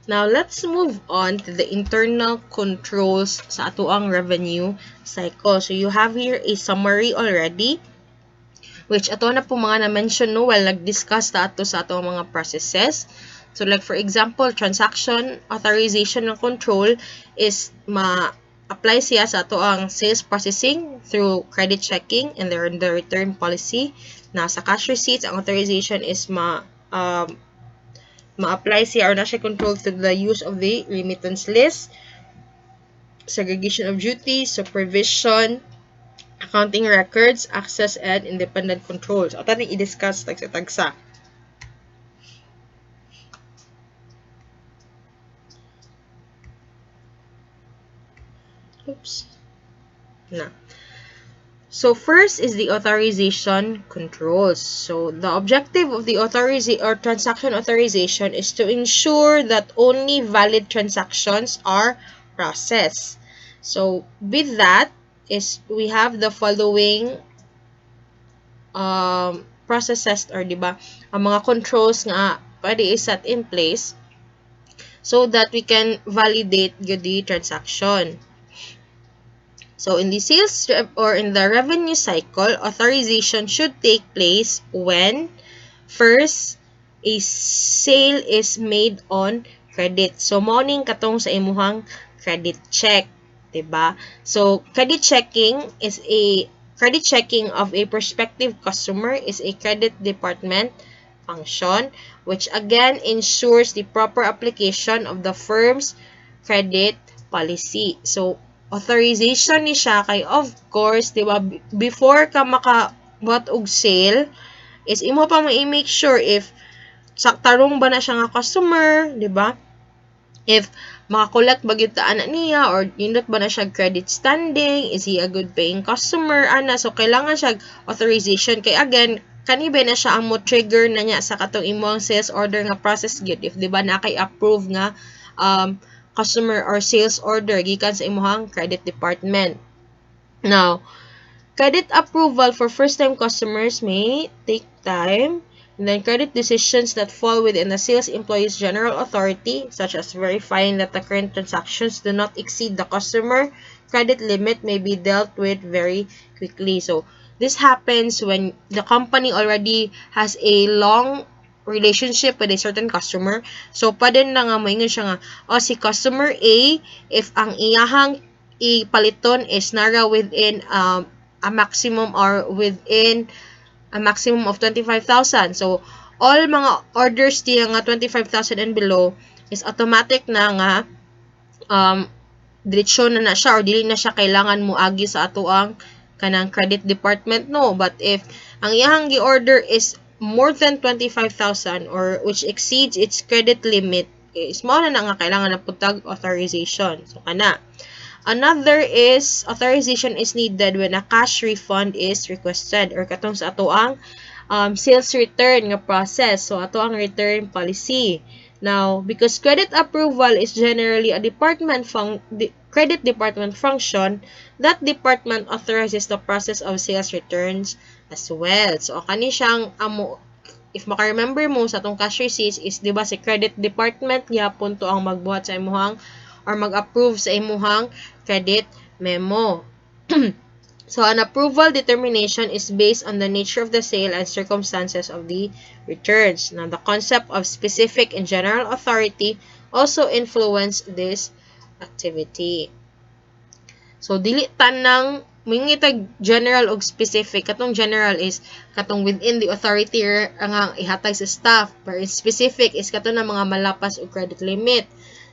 Now, let's move on to the internal controls sa atoang revenue cycle. So, you have here a summary already, which ato na po mga na-mention no, while nag-discuss na ato sa atong mga processes. So, like for example, transaction authorization ng control is apply siya sa ato ang sales processing through credit checking and the return policy. Now, sa cash receipts, ang authorization is ma-apply siya or na siya control through the use of the remittance list, segregation of duties, supervision, accounting records, access, and independent controls. O taning i-discuss tagsa-tagsa. Oops. Na. So first is the authorization controls. So the objective of the transaction authorization is to ensure that only valid transactions are processed. So with that is we have the following processes or diba ang mga controls nga pwede i-set in place so that we can validate the transaction. So, in the sales or in the revenue cycle, authorization should take place when first, a sale is made on credit. So, morning katong sa imuhang credit check, diba? So, credit checking of a prospective customer is a credit department function, which again ensures the proper application of the firm's credit policy. So, authorization ni siya kay of course, di ba, before ka makabuhat og sale, is imo pa ma-make sure if tarong ba na siya nga customer, di ba? If makakolect ba gyud ta ana niya or nindot ba na siya credit standing, is he a good paying customer ana, so kailangan siya authorization kay again kani ba na siya ang mo trigger na niya sa katong imong sales order nga process gyud if di ba na kay approve nga customer or sales order gikan sa imuhang credit department. Now, credit approval for first-time customers may take time, and then credit decisions that fall within the sales employee's general authority, such as verifying that the current transactions do not exceed the customer credit limit, may be dealt with very quickly. So, this happens when the company already has a long relationship with a certain customer. So, pwede na nga moingon siya nga, si customer A, if ang iyahang ipaliton is nara within a maximum or within a maximum of 25,000. So, all mga orders diya nga 25,000 and below is automatic na nga diretsyo na siya or dili na siya kailangan mo agi sa ato ang kanang credit department no. But if ang iyahang gi-order is more than 25,000 or which exceeds its credit limit, is mo na nga kailangan na putag authorization. So, kana. Another is, authorization is needed when a cash refund is requested or katong sa ato ang sales return nga process. So, ato ang return policy. Now, because credit approval is generally a credit department function, that department authorizes the process of sales returns as well. So, kani siyang if maka-remember mo sa atong cash receipts is, di ba, si credit department gyapon to ang magbuhat sa imuhang or mag-approve sa imuhang credit memo. So, an approval determination is based on the nature of the sale and circumstances of the returns. Now, the concept of specific and general authority also influence this activity. So, dili tanang mingitag general og specific. Katong general is katong within the authority nga ihatag sa staff. Pero specific is katong na mga malapas og credit limit.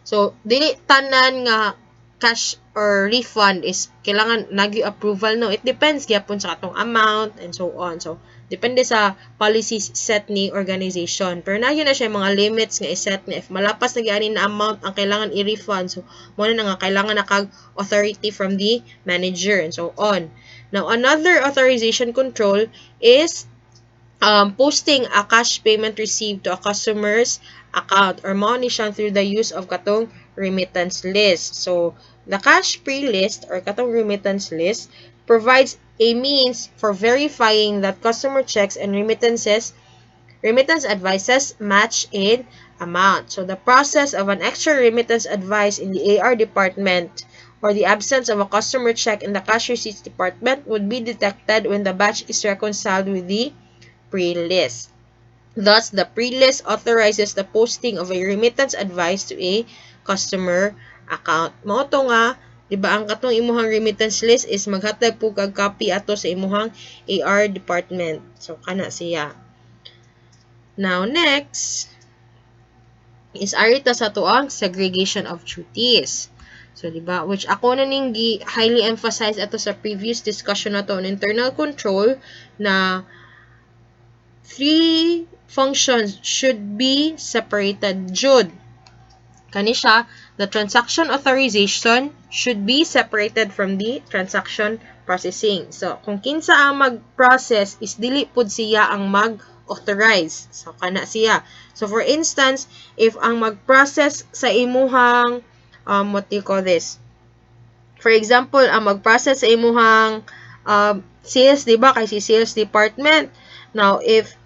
So, dili tanan nga cash or refund is kailangan nag-approval no. It depends gyapon sa katong amount and so on. So, depende sa policies set ni organization. Pero nagyo na siya mga limits nga i-set ni if malapas na gyani na amount ang kailangan i-refund. So, mo na nga kailangan na kag authority from the manager and so on. Now, another authorization control is posting a cash payment received to a customer's account or money siya through the use of katong remittance list. So, the cash pre-list or katong remittance list provides a means for verifying that customer checks and remittance advices match in amount. So the process of an extra remittance advice in the AR department or the absence of a customer check in the cash receipts department would be detected when the batch is reconciled with the pre-list. Thus, the pre-list authorizes the posting of a remittance advice to a customer account. Mao to nga, di ba, ang katong imuhang remittance list is maghatag po kag copy ato sa imuhang AR department. So, kana siya. Now, next is arita sa tuang segregation of duties. So, di ba, which ako na ning highly emphasize ato sa previous discussion na to on internal control na three functions should be separated jud. Kani siya, the transaction authorization should be separated from the transaction processing. So, kung kinsa ang mag-process is dili pud siya ang mag-authorize. So, kana siya. So, for instance, if ang mag-process sa imuhang, what do you call this? For example, ang mag-process sa imuhang sales, di ba? Kay si sales department. Now, if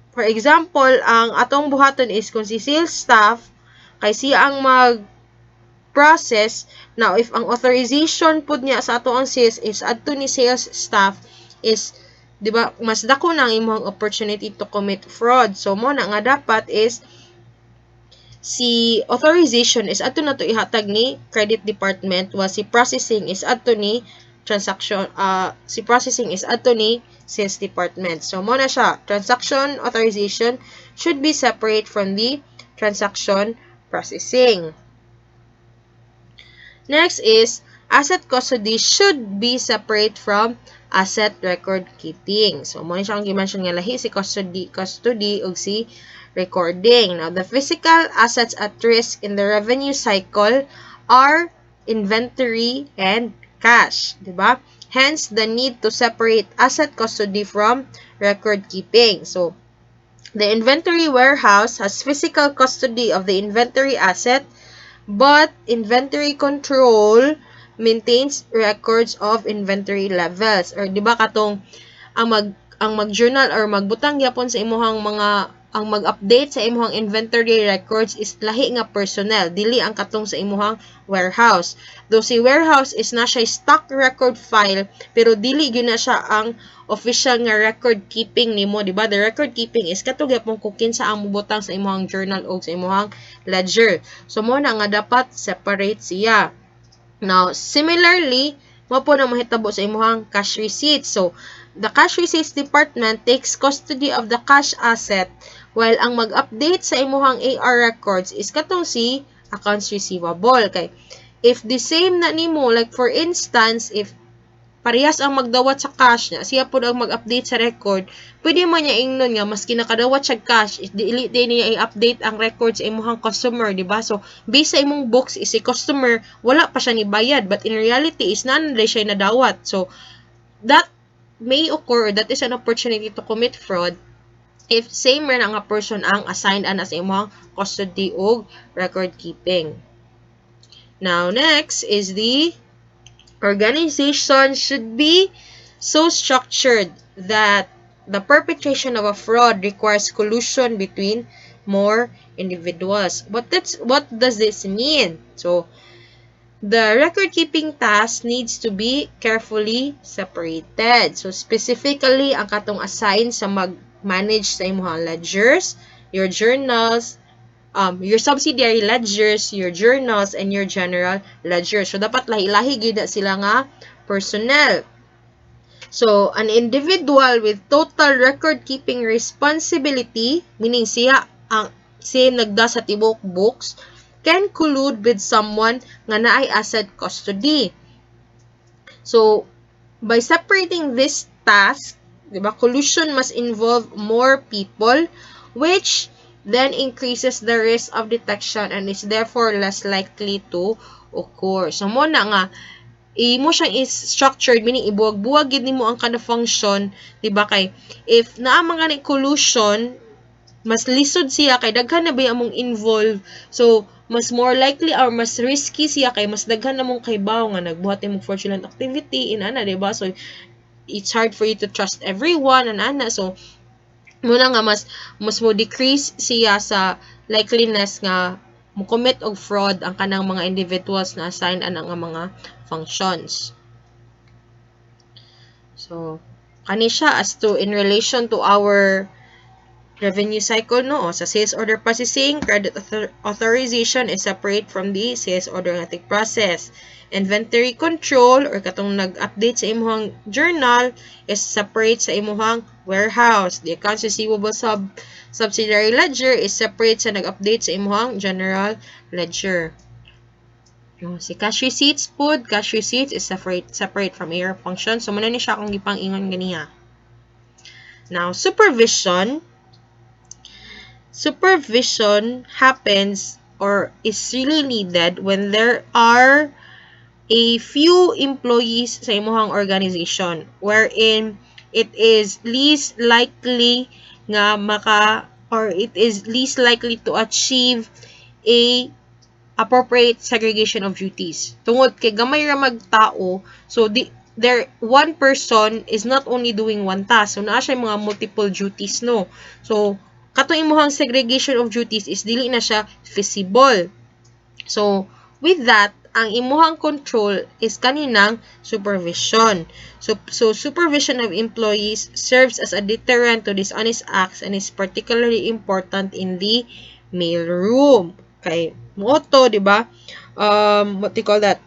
for example, ang atong buhaton is kung si sales staff, kay siya ang mag-process, now if ang authorization pud niya sa ato ang sales is adto ni sales staff is, di ba, mas dako na ang imong opportunity to commit fraud. So, mo na nga dapat is, si authorization is adto na to ihatag ni credit department, while si processing is adto ni si processing is adto ni sales department. So, mo na siya. Transaction authorization should be separate from the transaction processing. Next is, asset custody should be separate from asset record keeping. So, mo na siyang gimension nga lahi si custody ug si recording. Now, the physical assets at risk in the revenue cycle are inventory and cash, diba? Hence, the need to separate asset custody from record keeping. So, the inventory warehouse has physical custody of the inventory asset, but inventory control maintains records of inventory levels. Or, diba katong, ang mag-journal or magbutang yapon sa imuhang ang mag-update sa imuhang inventory records is lahi nga personnel, dili ang katong sa imuhang warehouse. Though si warehouse is na siya stock record file, pero dili gyud na siya ang official nga record keeping nimo, di ba? The record keeping is katong gyapon kung kinsa ang mubutang sa imuhang journal o sa imuhang ledger. So mo na nga dapat separate siya. Now, similarly, mo po na mahitabo sa imuhang cash receipts. So, the cash receipts department takes custody of the cash asset, while ang mag-update sa imuhang AR records is katong si accounts receivable. Kay, if the same na nimo, like for instance, if parehas ang magdawat sa cash niya, siya po ang mag-update sa record, pwede man niya ingnon nga, mas kinakadawat siya cash, dili din niya i-update ang records sa imuhang customer, di ba? So, based sa imong books is si customer, wala pa siya ni bayad, but in reality is nanday siya nadawat. So, that may occur, or that is an opportunity to commit fraud if same man nga person ang assigned ana sa imong custody o record keeping. Now, next is the organization should be so structured that the perpetration of a fraud requires collusion between more individuals. What does this mean? So, the record-keeping task needs to be carefully separated. So, specifically, ang katong assign sa mag-manage sa imong ledgers, your journals, your subsidiary ledgers, your journals, and your general ledgers. So, dapat lahi-lahi gyud sila nga personnel. So, an individual with total record-keeping responsibility, meaning siya nagda sa tibok books, can collude with someone nga naay asset custody. So, by separating this task, diba, collusion must involve more people, which then increases the risk of detection and is therefore less likely to occur. So, mo na nga, mo siyang is structured, meaning ibuwag-buwag gid nimo ang kada function, diba, kay if naa mga ni collusion, mas lisod siya kay daghan na ba among involved. So, mas more likely or mas risky siya kay mas daghan na mong kaybaw nga nagbuhat imong fraudulent activity inana, diba? So, it's hard for you to trust everyone, anana. So, muna nga mas mo decrease siya sa likeliness nga mo-commit og fraud ang kanang mga individuals na assigned ana nga mga functions. So, kani siya as to in relation to our revenue cycle, no? Sa sales order processing, credit authorization is separate from the sales order nga process. Inventory control or katong nag-update sa imuhang journal is separate sa imuhang warehouse. The accounts receivable subsidiary ledger is separate sa nag-update sa imuhang general ledger. Si cash receipts pod, cash receipts is separate from AR function. So, muna ni siya akong gipang-ingon ganiya. Now, supervision happens or is really needed when there are a few employees sa imuhang organization wherein it is least likely nga it is least likely to achieve a appropriate segregation of duties. Tungod kay gamay ra magtao, so one person is not only doing one task, so naa siya mga multiple duties, no? So, katong imuhang segregation of duties is dili na siya feasible. So, with that, ang imuhang control is kaninang supervision. So supervision of employees serves as a deterrent to dishonest acts and is particularly important in the mailroom. Kay moto, di ba? What do you call that?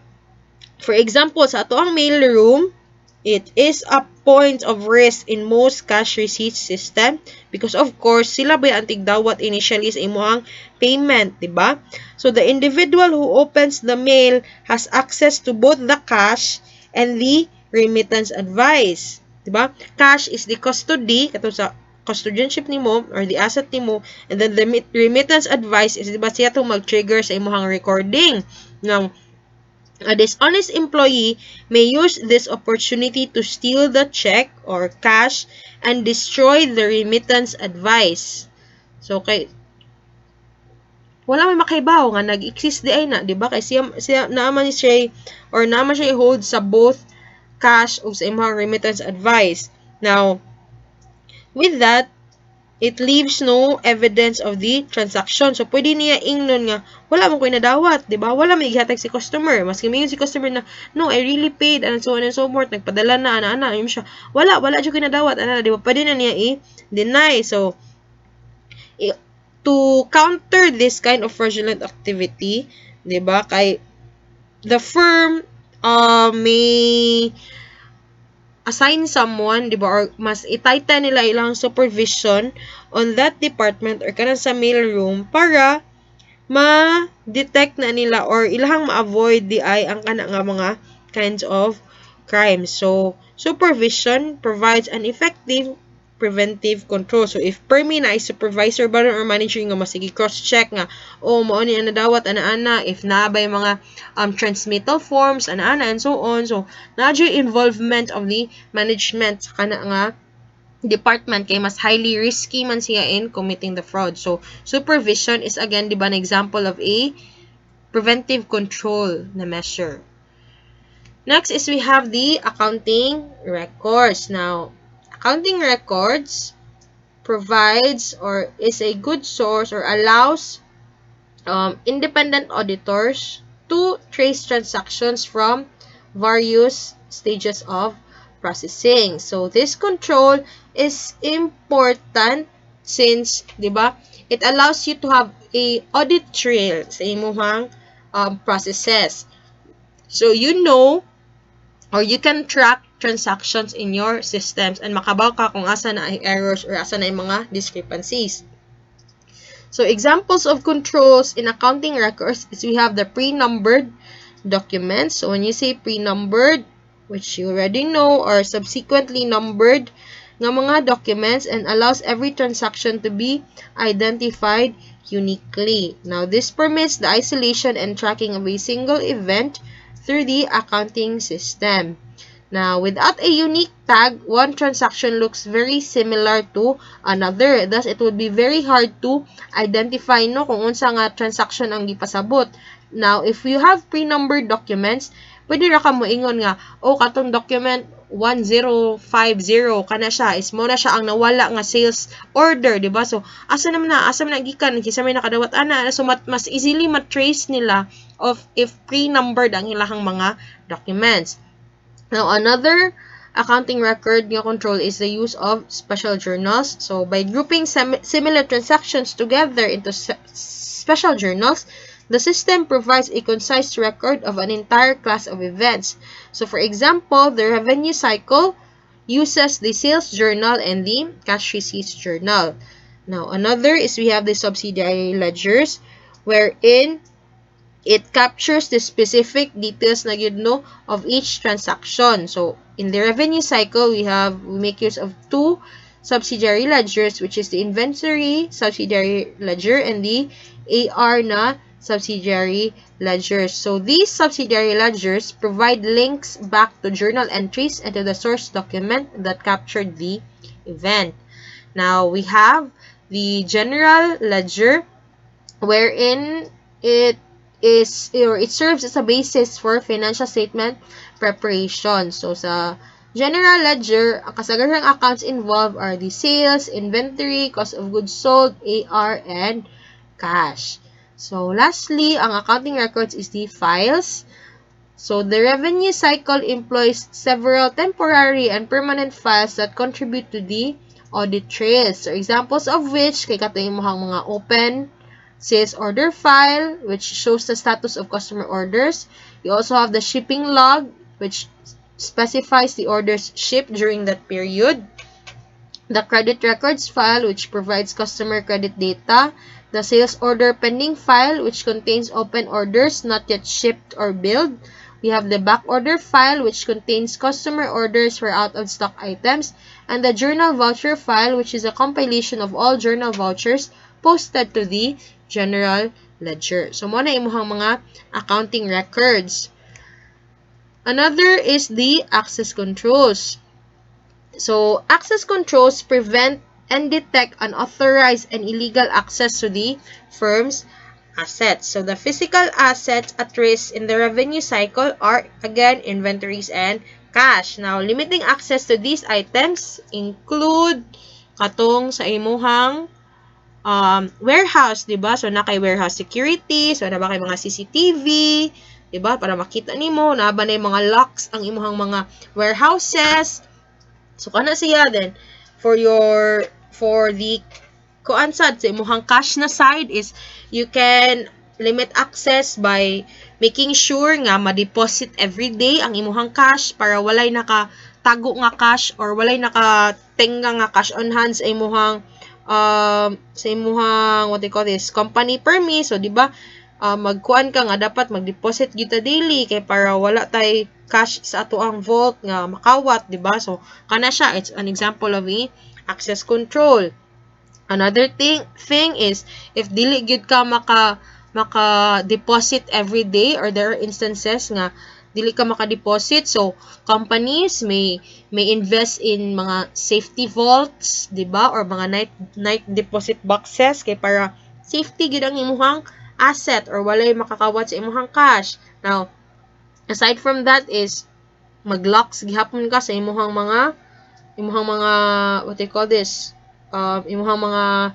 For example, sa ato ang mailroom, it is a point of risk in most cash receipt system because of course sila ba ang tigdawat initially sa imuhang payment, di ba? So the individual who opens the mail has access to both the cash and the remittance advice, di ba? Cash is the custody katong sa custodianship nimo or the asset nimo, and then the remittance advice is di ba siya to mag-trigger sa imuhang recording. Now, a dishonest employee may use this opportunity to steal the check or cash and destroy the remittance advice. So, wala may makaibaw nga nag-exist di ay na, di ba? Kay siya naaman siya or naaman siya i-hold sa both cash o sa imong remittance advice. Now, with that, it leaves no evidence of the transaction. So, pwede niya ingnon nga, wala mo ko'y nadawat, di ba? Wala may ihatag si customer. Maski may si customer na, no, I really paid, and so on and so forth, nagpadala na, ana, yung siya, wala dyan ko'y nadawat, ana, di ba? Pwede na niya i-deny. So, to counter this kind of fraudulent activity, di ba, kay the firm may assign someone, di ba, or mas itighten nila ilang supervision on that department or kanang sa mailroom para ma-detect na nila or ilahang ma-avoid di ay ang kana nga mga kinds of crimes. So, supervision provides an effective preventive control. So, if permi na ay supervisor ba or manager nga masigi cross-check nga, mao ni ana dawat, ana-ana, if naabay mga transmittal forms, ana-ana, and so on. So, na-adyo involvement of the management sa kana nga department kay mas highly risky man siya in committing the fraud. So, supervision is again, di ba, an example of a preventive control na measure. Next is we have the accounting records. Now, accounting records provides or is a good source or allows independent auditors to trace transactions from various stages of processing. So, this control is important since, di ba, it allows you to have a audit trail sa imuhang processes. So, you know or you can track transactions in your systems and makabaw ka kung asa na ay errors or asa na ay mga discrepancies. So, examples of controls in accounting records is we have the pre-numbered documents. So, when you say pre-numbered, which you already know, or subsequently numbered nga mga documents and allows every transaction to be identified uniquely. Now, this permits the isolation and tracking of a single event through the accounting system. Now, without a unique tag, one transaction looks very similar to another. Thus, it would be very hard to identify no kung unsa nga transaction ang gipasabot. Now, if you have pre-numbered documents, pwede ra ka mo ingon nga, katong document 1050 kana siya, is mo na siya ang nawala nga sales order, di ba? So asa man na gikan, kisa may nakadawat ana, so mas easily matrace nila of if pre-numbered ang ilahang mga documents. Now, another accounting record nga control is the use of special journals. So, by grouping similar transactions together into special journals, the system provides a concise record of an entire class of events. So, for example, the revenue cycle uses the sales journal and the cash receipts journal. Now, another is we have the subsidiary ledgers, wherein it captures the specific details na yun, no, of each transaction. So, in the revenue cycle, we make use of two subsidiary ledgers, which is the inventory subsidiary ledger and the AR na subsidiary ledgers. So, these subsidiary ledgers provide links back to journal entries and to the source document that captured the event. Now, we have the general ledger, wherein it serves as a basis for financial statement preparation. So, sa general ledger, ang kasagarang accounts involved are the sales, inventory, cost of goods sold, AR, and cash. So, lastly, ang accounting records is the files. So, the revenue cycle employs several temporary and permanent files that contribute to the audit trails. So, examples of which, kay katong imong mga open sales order file, which shows the status of customer orders. You also have the shipping log, which specifies the orders shipped during that period. The credit records file, which provides customer credit data. The sales order pending file, which contains open orders not yet shipped or billed. We have the back order file, which contains customer orders for out-of-stock items. And the journal voucher file, which is a compilation of all journal vouchers posted to the general ledger. So, mo na imuhang mga accounting records. Another is the access controls. So, access controls prevent and detect unauthorized and illegal access to the firm's assets. So, the physical assets at risk in the revenue cycle are, again, inventories and cash. Now, limiting access to these items include katong sa imuhang warehouse, diba? So, na kay warehouse security, so na ba kay mga CCTV, diba? Para makita nimo na ba na yung mga locks ang imuhang mga warehouses. So, kana siya then for the kuansad sa imuhang cash na side is you can limit access by making sure nga ma-deposit every day ang imuhang cash para walay nakatago nga cash or walay nakatenga nga cash on hand sa imuhang what they call this, company permis. So, di ba, magkuan ka nga dapat mag-deposit kita daily kay para wala tay cash sa ato ang vault nga makawat, di ba? So, kana siya, it's an example of a access control. Another thing is if dili gyud ka maka-deposit every day, or there are instances nga dili ka maka-deposit, so companies may invest in mga safety vaults, di ba, or mga night deposit boxes kay para safety gyud ang imuhang asset or walay makakawat sa imuhang cash. Now, aside from that is mag-locks gihapon ka sa imuhang mga what they call this, imuhang mga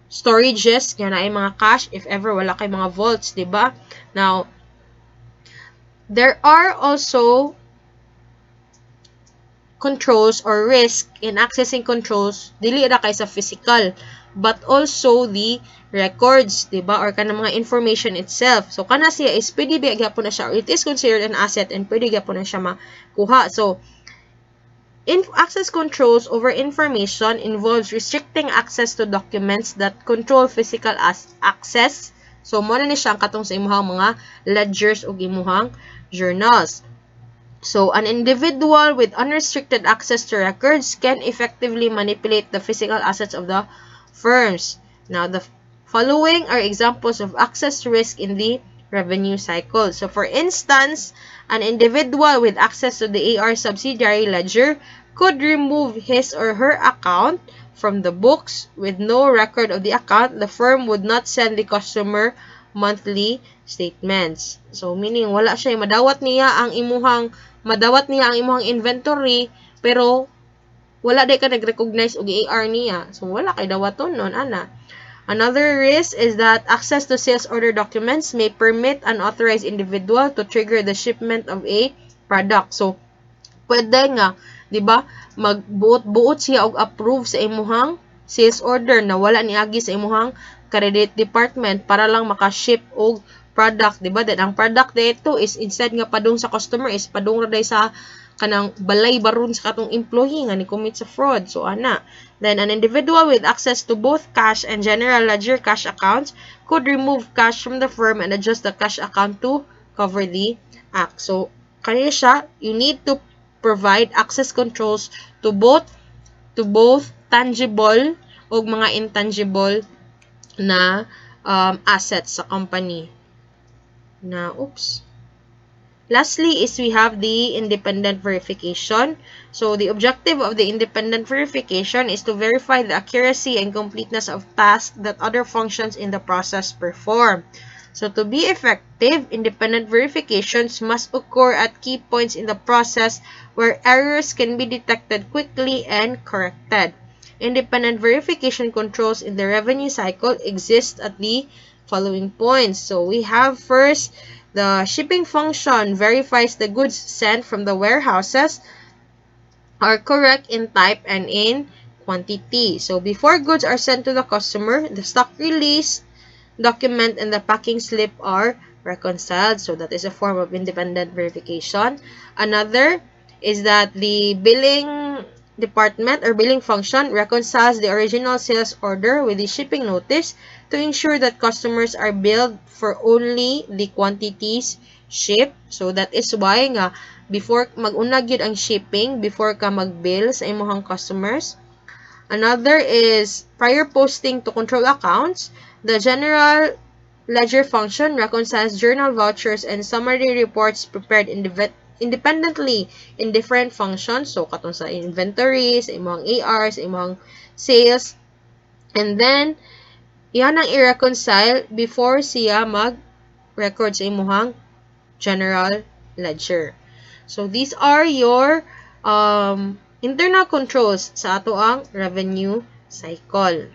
storages nga naay mga cash if ever wala kay mga vaults, di ba? Now, there are also controls or risk in accessing controls dili ra kay sa physical but also the records, diba, or kanang mga information itself. So kana siya is pwede ba gyapon na siya, or it is considered an asset and pwede gyapon na siya makuha. So access controls over information involves restricting access to documents that control physical access. So mo na ni siya katong sa imuhang mga ledgers ug imuhang journals. So, an individual with unrestricted access to records can effectively manipulate the physical assets of the firms. Now, the following are examples of access risk in the revenue cycle. So, for instance, an individual with access to the AR subsidiary ledger could remove his or her account from the books. With no record of the account, the firm would not send the customer monthly statements. So meaning wala siya madawat niya ang imuhang inventory pero wala day ka nag-recognize og AR niya. So wala kay dawaton nun ana. Another risk is that access to sales order documents may permit an authorized individual to trigger the shipment of a product. So pwede nga, 'di ba, magbuot-buot siya og approve sa imuhang sales order na wala niagi sa imuhang credit department para lang maka-ship og product, 'di ba? Then ang product dito is instead nga padung sa customer is padung ra sa kanang balay baron sa katong employee nga ni commit sa fraud. So ana, then an individual with access to both cash and general ledger cash accounts could remove cash from the firm and adjust the cash account to cover the act. So kaya siya, you need to provide access controls to both tangible o mga intangible na assets sa company. Lastly is we have the independent verification. So the objective of the independent verification is to verify the accuracy and completeness of tasks that other functions in the process perform. So to be effective, independent verifications must occur at key points in the process where errors can be detected quickly and corrected. Independent verification controls in the revenue cycle exist at the following points. So we have first, the shipping function verifies the goods sent from the warehouses are correct in type and in quantity. So before goods are sent to the customer, the stock release document and the packing slip are reconciled. So that is a form of independent verification. Another is that the billing department or billing function reconciles the original sales order with the shipping notice to ensure that customers are billed for only the quantities shipped. So that is why nga before mag-unag yun ang shipping before ka mag-bill sa imong customers. Another is prior posting to control accounts. The general ledger function reconciles journal vouchers and summary reports prepared independently in different functions. So, katong sa inventory, sa imong AR, sa imong sales. And then, yan ang i-reconcile before siya mag-record sa imong general ledger. So, these are your internal controls sa ato ang revenue cycle.